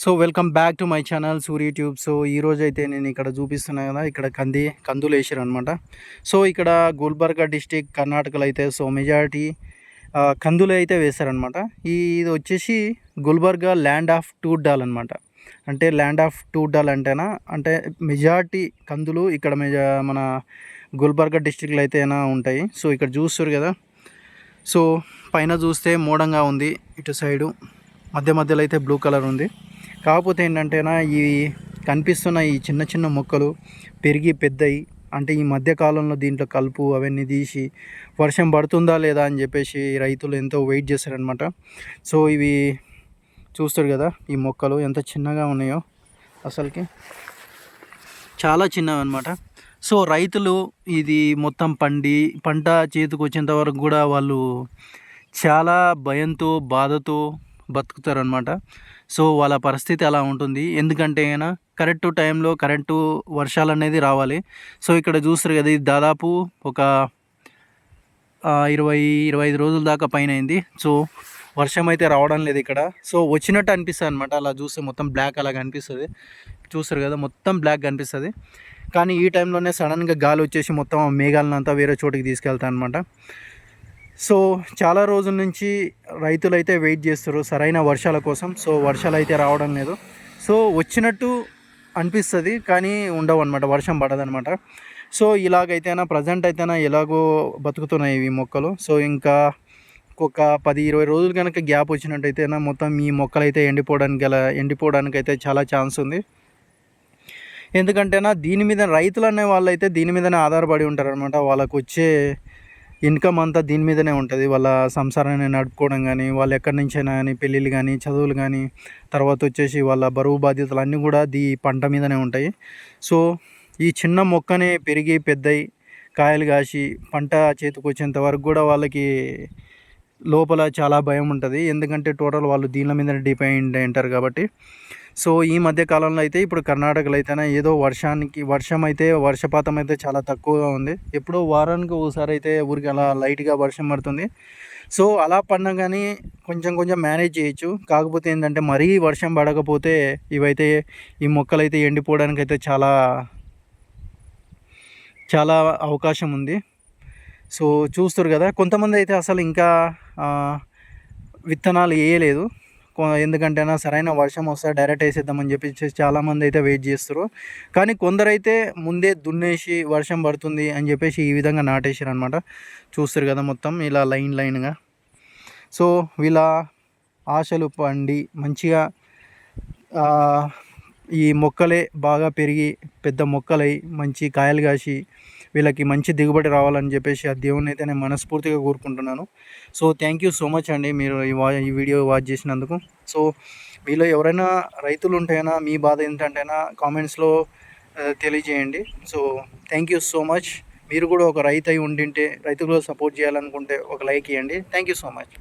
So welcome back to my channel Surya tube. So ఈరోజు అయితే నేను ఇక్కడ చూపిస్తున్నా కదా, ఇక్కడ కందులు వేసారు అనమాట. సో ఇక్కడ గుల్బర్గా డిస్టిక్ కర్ణాటకలో అయితే సో మెజారిటీ కందులు అయితే వేశారనమాట. ఇది వచ్చేసి గుల్బర్గా ల్యాండ్ ఆఫ్ టూర్ అనమాట. అంటే ల్యాండ్ ఆఫ్ టూర్ అంటేనా, అంటే మెజారిటీ కందులు ఇక్కడ మన గుల్బర్గా డిస్టిక్లో అయితే ఉంటాయి. సో ఇక్కడ చూస్తారు కదా, సో పైన చూస్తే మోడంగా ఉంది, ఇటు సైడు మధ్యలో అయితే బ్లూ కలర్ ఉంది. కాకపోతే ఏంటంటేనా, ఈ కనిపిస్తున్న ఈ చిన్న చిన్న మొక్కలు పెరిగి పెద్దయి, అంటే ఈ మధ్యకాలంలో దీంట్లో కలుపు అవన్నీ తీసి వర్షం పడుతుందా లేదా అని చెప్పేసి రైతులు ఎంతో వెయిట్ చేస్తారనమాట. సో ఇవి చూస్తారు కదా, ఈ మొక్కలు ఎంత చిన్నగా ఉన్నాయో, అసలుకి చాలా చిన్నవి అనమాట. సో రైతులు ఇది మొత్తం పంట చేతికి వచ్చేంత వరకు కూడా వాళ్ళు చాలా భయంతో బాధతో బతుకుతారనమాట. సో వాళ్ళ పరిస్థితి అలా ఉంటుంది. ఎందుకంటే కరెక్ట్ టైంలో కరెక్టు వర్షాలు అనేది రావాలి. సో ఇక్కడ చూస్తారు కదా, ఇది దాదాపు ఒక 20-25 రోజుల దాకా పైన అయింది. సో వర్షం అయితే రావడం లేదు ఇక్కడ. సో వచ్చినట్టు అనిపిస్తుంది అనమాట. అలా చూస్తే మొత్తం బ్లాక్ అలా కనిపిస్తుంది. చూస్తారు కదా, మొత్తం బ్లాక్ కనిపిస్తుంది. కానీ ఈ టైంలోనే సడన్గా గాలి వచ్చేసి మొత్తం మేఘాలనంతా వేరే చోటికి తీసుకెళ్తా అనమాట. సో చాలా రోజుల నుంచి రైతులు అయితే వెయిట్ చేస్తారు సరైన వర్షాల కోసం. సో వర్షాలు అయితే రావడం లేదు. సో వచ్చినట్టు అనిపిస్తుంది కానీ ఉండవు అనమాట, వర్షం పడదనమాట. సో ఇలాగైతేనా ప్రజెంట్ అయితేనా ఎలాగో బతుకుతున్నాయి ఇవి మొక్కలు. సో ఇంకా ఒక 10-20 రోజులు కనుక గ్యాప్ వచ్చినట్టయితేనా మొత్తం ఈ మొక్కలు అయితే ఎండిపోవడానికి అయితే చాలా ఛాన్స్ ఉంది. ఎందుకంటేనా దీని మీద రైతులు అనే వాళ్ళు అయితే దీని మీదనే ఆధారపడి ఉంటారు అనమాట. వాళ్ళకు వచ్చే ఇన్కమ్ అంతా దీని మీదనే ఉంటుంది. వాళ్ళ సంసారాన్ని నడుపుకోవడం కానీ, వాళ్ళు ఎక్కడి నుంచైనా కానీ పెళ్ళిళ్ళు కానీ, చదువులు కానీ, తర్వాత వచ్చేసి వాళ్ళ బరువు బాధ్యతలు అన్నీ కూడా పంట మీదనే ఉంటాయి. సో ఈ చిన్న మొక్కనే పెరిగి పెద్దయి కాయలు కాసి పంట చేతికి వచ్చేంత వరకు కూడా వాళ్ళకి లోపల చాలా భయం ఉంటుంది. ఎందుకంటే టోటల్ వాళ్ళు దీని మీదనే డిపెండ్ ఉంటారు కాబట్టి. సో ఈ మధ్య కాలంలో అయితే ఇప్పుడు కర్ణాటకలో అయితేనే ఏదో వర్షపాతం అయితే చాలా తక్కువగా ఉంది. ఎప్పుడో వారానికి ఒకసారి అయితే ఊరికి అలా లైట్గా వర్షం పడుతుంది. సో అలా పడినా కానీ కొంచెం మేనేజ్ చేయొచ్చు. కాకపోతే ఏంటంటే మరీ వర్షం పడకపోతే ఈ మొక్కలు అయితే ఎండిపోవడానికి అయితే చాలా అవకాశం ఉంది. సో చూస్తారు కదా, కొంతమంది అయితే అసలు ఇంకా విత్తనాలు వేయలేదు. ఎందుకంటే సరైన వర్షం వస్తే డైరెక్ట్ వేసేద్దామని చెప్పి చాలామంది అయితే వెయిట్ చేస్తారు. కానీ కొందరైతే ముందే దున్నేసి వర్షం పడుతుంది అని చెప్పేసి ఈ విధంగా నాటేసారు అనమాట. చూస్తారు కదా, మొత్తం ఇలా లైన్గా. సో వీళ్ళ ఆశలు పండి మంచిగా ఈ మొక్కలే బాగా పెరిగి పెద్ద మొక్కలై మంచి కాయలు కాసి వీళ్ళకి మంచి దిగుబడి రావాలని చెప్పేసి ఆ దేవుని అయితే నేను మనస్ఫూర్తిగా కోరుకుంటున్నాను. So thank you so much అండి, మీరు ఈ వీడియో వాచ్ చేసినందుకు. సో మీలో ఎవరైనా రైతులు ఉంటేనా మీ బాధ ఏంటంటేనా కామెంట్స్లో తెలియజేయండి. So thank you so much. మీరు కూడా ఒక రైతు అయి ఉండింటే, రైతులు సపోర్ట్ చేయాలనుకుంటే ఒక లైక్ ఇవ్వండి. Thank you so much.